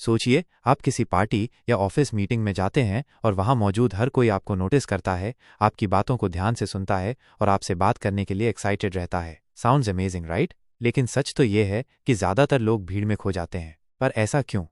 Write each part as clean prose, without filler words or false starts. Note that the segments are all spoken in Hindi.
सोचिए, आप किसी पार्टी या ऑफिस मीटिंग में जाते हैं और वहां मौजूद हर कोई आपको नोटिस करता है, आपकी बातों को ध्यान से सुनता है और आपसे बात करने के लिए एक्साइटेड रहता है। Sounds amazing, right? लेकिन सच तो ये है कि ज़्यादातर लोग भीड़ में खो जाते हैं। पर ऐसा क्यों?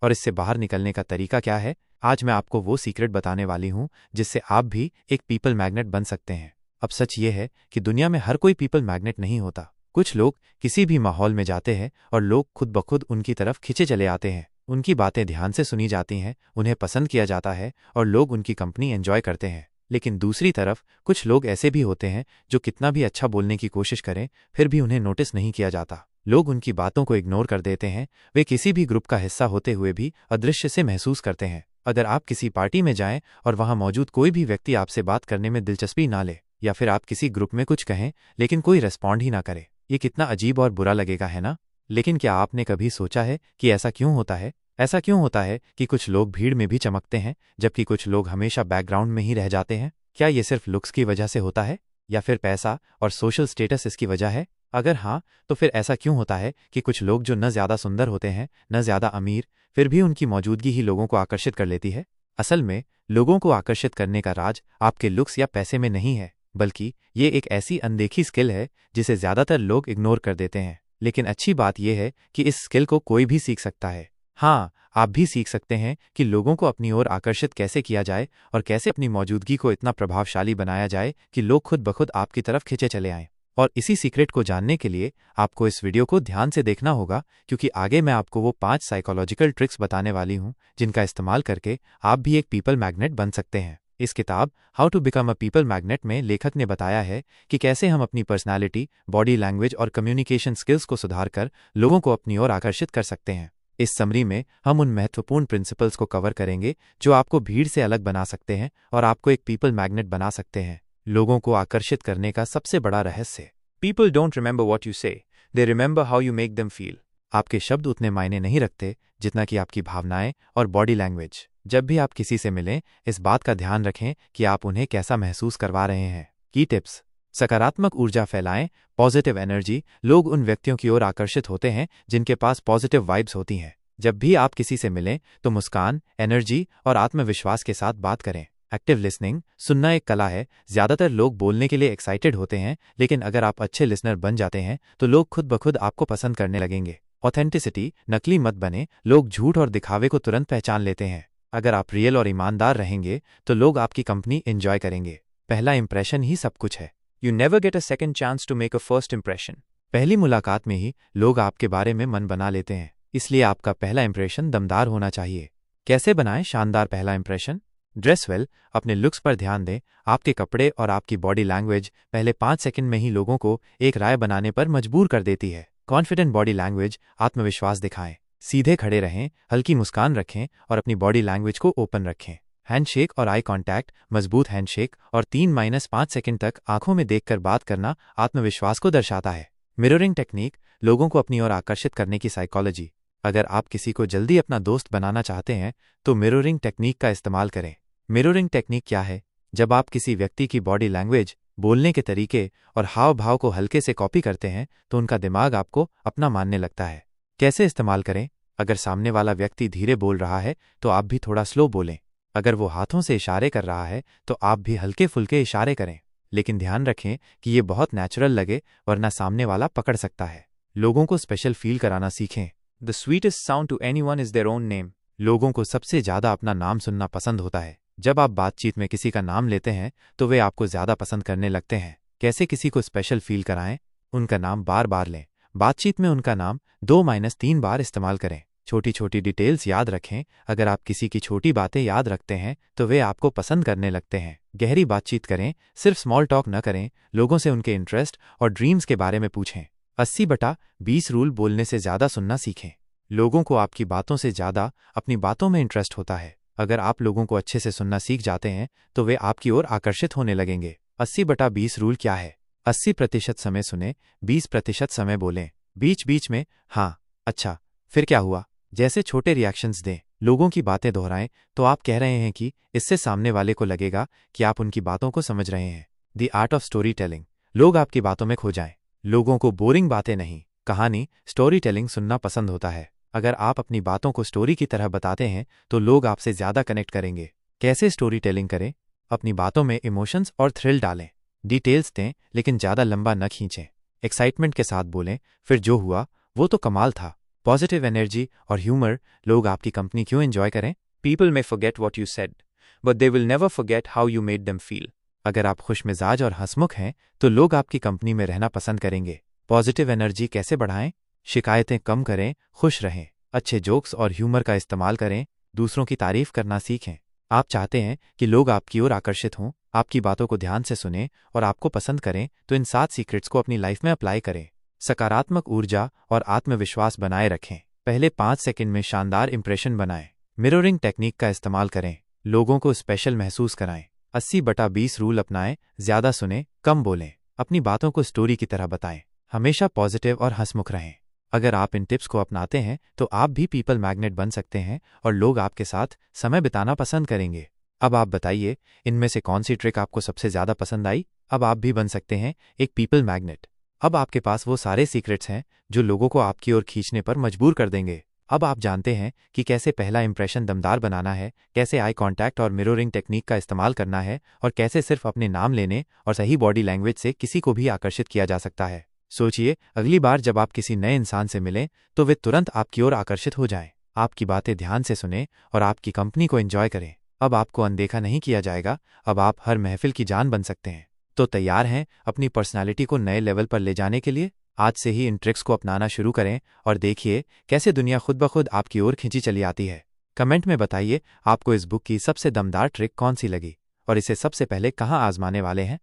और इससे बाहर निकलने का तरीका क्या है? आज मैं आपको वो सीक्रेट बताने वाली हूँ जिससे आप भी एक पीपल मैग्नेट बन सकते हैं। अब सच ये है कि दुनिया में हर कोई पीपल मैग्नेट नहीं होता। कुछ लोग किसी भी माहौल में जाते हैं और लोग खुद ब खुद उनकी तरफ खिंचे चले आते हैं। उनकी बातें ध्यान से सुनी जाती हैं, उन्हें पसंद किया जाता है और लोग उनकी कंपनी एंजॉय करते हैं। लेकिन दूसरी तरफ कुछ लोग ऐसे भी होते हैं जो कितना भी अच्छा बोलने की कोशिश करें, फिर भी उन्हें नोटिस नहीं किया जाता। लोग उनकी बातों को इग्नोर कर देते हैं। वे किसी भी ग्रुप का हिस्सा होते हुए भी अदृश्य से महसूस करते हैं। अगर आप किसी पार्टी में जाएं और वहां मौजूद कोई भी व्यक्ति आपसे बात करने में दिलचस्पी ना ले, या फिर आप किसी ग्रुप में कुछ कहें लेकिन कोई रेस्पॉन्ड ही ना करे, ये कितना अजीब और बुरा लगेगा, है ना? लेकिन क्या आपने कभी सोचा है कि ऐसा क्यों होता है? ऐसा क्यों होता है कि कुछ लोग भीड़ में भी चमकते हैं जबकि कुछ लोग हमेशा बैकग्राउंड में ही रह जाते हैं? क्या ये सिर्फ लुक्स की वजह से होता है, या फिर पैसा और सोशल स्टेटस इसकी वजह है? अगर हाँ, तो फिर ऐसा क्यों होता है कि कुछ लोग जो न ज़्यादा सुंदर होते हैं न ज़्यादा अमीर, फिर भी उनकी मौजूदगी ही लोगों को आकर्षित कर लेती है? असल में लोगों को आकर्षित करने का राज आपके लुक्स या पैसे में नहीं है, बल्कि ये एक ऐसी अनदेखी स्किल है जिसे ज़्यादातर लोग इग्नोर कर देते हैं। लेकिन अच्छी बात यह है कि इस स्किल को कोई भी सीख सकता है। हाँ, आप भी सीख सकते हैं कि लोगों को अपनी ओर आकर्षित कैसे किया जाए और कैसे अपनी मौजूदगी को इतना प्रभावशाली बनाया जाए कि लोग खुद ब खुद आपकी तरफ खिंचे चले आएं। और इसी सीक्रेट को जानने के लिए आपको इस वीडियो को ध्यान से देखना होगा, क्योंकि आगे मैं आपको वो 5 साइकोलॉजिकल ट्रिक्स बताने वाली हूँ जिनका इस्तेमाल करके आप भी एक पीपल मैग्नेट बन सकते हैं। इस किताब how to become a people magnet में लेखक ने बताया है कि कैसे हम अपनी पर्सनालिटी, बॉडी लैंग्वेज और कम्युनिकेशन स्किल्स को सुधार कर लोगों को अपनी ओर आकर्षित कर सकते हैं। इस समरी में हम उन महत्वपूर्ण प्रिंसिपल्स को कवर करेंगे जो आपको भीड़ से अलग बना सकते हैं और आपको एक पीपल मैग्नेट बना सकते हैं। लोगों को आकर्षित करने का सबसे बड़ा रहस्य। People don't remember what you say, they remember how you make them feel. आपके शब्द उतने मायने नहीं रखते जितना कि आपकी भावनाएं और बॉडी लैंग्वेज। जब भी आप किसी से मिलें, इस बात का ध्यान रखें कि आप उन्हें कैसा महसूस करवा रहे हैं। की टिप्स। सकारात्मक ऊर्जा फैलाएं, पॉजिटिव एनर्जी। लोग उन व्यक्तियों की ओर आकर्षित होते हैं जिनके पास पॉजिटिव वाइब्स होती हैं। जब भी आप किसी से मिलें तो मुस्कान, एनर्जी और आत्मविश्वास के साथ बात करें। Active listening. सुनना एक कला है। ज़्यादातर लोग बोलने के लिए एक्साइटेड होते हैं, लेकिन अगर आप अच्छे लिसनर बन जाते हैं तो लोग खुद ब खुद आपको पसंद करने लगेंगे। ऑथेंटिसिटी। नकली मत बने। लोग झूठ और दिखावे को तुरंत पहचान लेते हैं। अगर आप रियल और ईमानदार रहेंगे तो लोग आपकी कंपनी एंजॉय करेंगे। पहला इंप्रेशन ही सब कुछ है। You never get a second chance to make a first impression. पहली मुलाकात में ही लोग आपके बारे में मन बना लेते हैं, इसलिए आपका पहला इंप्रेशन दमदार होना चाहिए। कैसे बनाएं शानदार पहला इंप्रेशन? Dress well. अपने लुक्स पर ध्यान दें। आपके कपड़े और आपकी बॉडी लैंग्वेज पहले 5 सेकंड में ही लोगों को एक राय बनाने पर मजबूर कर देती है। Confident body language. आत्मविश्वास दिखाएं। सीधे खड़े रहें, हल्की मुस्कान रखें और अपनी बॉडी लैंग्वेज को ओपन रखें। हैंडशेक और आई कांटेक्ट। मजबूत हैंडशेक और 3-5 सेकंड तक आंखों में देखकर बात करना आत्मविश्वास को दर्शाता है। Mirroring technique. लोगों को अपनी ओर आकर्षित करने की साइकोलॉजी। अगर आप किसी को जल्दी अपना दोस्त बनाना चाहते हैं तो मिररिंग टेक्निक का इस्तेमाल करें। मिररिंग टेक्निक क्या है? जब आप किसी व्यक्ति की बॉडी लैंग्वेज, बोलने के तरीके और हाव भाव को हल्के से कॉपी करते हैं तो उनका दिमाग आपको अपना मानने लगता है। कैसे इस्तेमाल करें? अगर सामने वाला व्यक्ति धीरे बोल रहा है तो आप भी थोड़ा स्लो बोलें। अगर वो हाथों से इशारे कर रहा है तो आप भी हल्के फुल्के इशारे करें, लेकिन ध्यान रखें कि ये बहुत नेचुरल लगे, वरना सामने वाला पकड़ सकता है। लोगों को स्पेशल फील कराना सीखें। The sweetest sound to anyone is their own name. लोगों को सबसे ज़्यादा अपना नाम सुनना पसंद होता है। जब आप बातचीत में किसी का नाम लेते हैं तो वे आपको ज़्यादा पसंद करने लगते हैं। कैसे किसी को स्पेशल फील कराएं? उनका नाम बार बार लें। बातचीत में उनका नाम 2-3 बार इस्तेमाल करें। छोटी छोटी डिटेल्स याद रखें। अगर आप किसी की छोटी बातें याद रखते हैं तो वे आपको पसंद करने लगते हैं। गहरी बातचीत करें, सिर्फ स्मॉल टॉक न करें। लोगों से उनके इंटरेस्ट और ड्रीम्स के बारे में पूछें। 80/20 रूल। बोलने से ज़्यादा सुनना सीखें। लोगों को आपकी बातों से ज़्यादा अपनी बातों में इंटरेस्ट होता है। अगर आप लोगों को अच्छे से सुनना सीख जाते हैं तो वे आपकी ओर आकर्षित होने लगेंगे। 80/20 रूल क्या है? 80% समय सुने, 20% समय बोलें। बीच बीच में हाँ, अच्छा, फिर क्या हुआ जैसे छोटे रिएक्शंस दें। लोगों की बातें दोहराएं तो आप कह रहे हैं कि इससे सामने वाले को लगेगा कि आप उनकी बातों को समझ रहे हैं। The art of story telling. लोग आपकी बातों में खो जाएं। लोगों को बोरिंग बातें नहीं, कहानी, स्टोरी टेलिंग सुनना पसंद होता है। अगर आप अपनी बातों को स्टोरी की तरह बताते हैं तो लोग आपसे ज़्यादा कनेक्ट करेंगे। कैसे स्टोरी टेलिंग करें? अपनी बातों में इमोशंस और थ्रिल डालें। डिटेल्स दें लेकिन ज़्यादा लंबा न खींचें। एक्साइटमेंट के साथ बोलें, फिर जो हुआ वो तो कमाल था। पॉजिटिव एनर्जी और ह्यूमर, लोग आपकी कंपनी क्यों एंजॉय करें? People may forget what you said, but they will never forget how you made them feel. अगर आप खुश मिजाज और हंसमुख हैं तो लोग आपकी कंपनी में रहना पसंद करेंगे। पॉजिटिव एनर्जी कैसे बढ़ाएं? शिकायतें कम करें, खुश रहें, अच्छे जोक्स और ह्यूमर का इस्तेमाल करें, दूसरों की तारीफ करना सीखें। आप चाहते हैं कि लोग आपकी ओर आकर्षित हों, आपकी बातों को ध्यान से सुनें और आपको पसंद करें, तो इन 7 सीक्रेट्स को अपनी लाइफ में अप्लाई करें। सकारात्मक ऊर्जा और आत्मविश्वास बनाए रखें। पहले 5 सेकंड में शानदार इंप्रेशन बनाएं। मिररिंग टेक्निक का इस्तेमाल करें, लोगों को स्पेशल महसूस कराएं। 80/20 रूल अपनाएं, ज़्यादा सुनें, कम बोलें, अपनी बातों को स्टोरी की तरह बताएं। हमेशा पॉजिटिव और हंसमुख रहें। अगर आप इन टिप्स को अपनाते हैं तो आप भी पीपल मैग्नेट बन सकते हैं और लोग आपके साथ समय बिताना पसंद करेंगे। अब आप बताइए, इनमें से कौन सी ट्रिक आपको सबसे ज़्यादा पसंद आई? अब आप भी बन सकते हैं एक पीपल मैग्नेट। अब आपके पास वो सारे सीक्रेट्स हैं जो लोगों को आपकी ओर खींचने पर मजबूर कर देंगे। अब आप जानते हैं कि कैसे पहला इंप्रेशन दमदार बनाना है, कैसे आई कांटेक्ट और मिररिंग टेक्निक का इस्तेमाल करना है और कैसे सिर्फ अपने नाम लेने और सही बॉडी लैंग्वेज से किसी को भी आकर्षित किया जा सकता है। सोचिए, अगली बार जब आप किसी नए इंसान से मिलें तो वे तुरंत आपकी ओर आकर्षित हो जाएं, आपकी बातें ध्यान से सुनें और आपकी कंपनी को एंजॉय करें। अब आपको अनदेखा नहीं किया जाएगा, अब आप हर महफिल की जान बन सकते हैं। तो तैयार हैं अपनी पर्सनालिटी को नए लेवल पर ले जाने के लिए? आज से ही इन ट्रिक्स को अपनाना शुरू करें और देखिए कैसे दुनिया खुद ब खुद आपकी ओर खींची चली आती है। कमेंट में बताइए आपको इस बुक की सबसे दमदार ट्रिक कौन सी लगी और इसे सबसे पहले कहाँ आजमाने वाले हैं।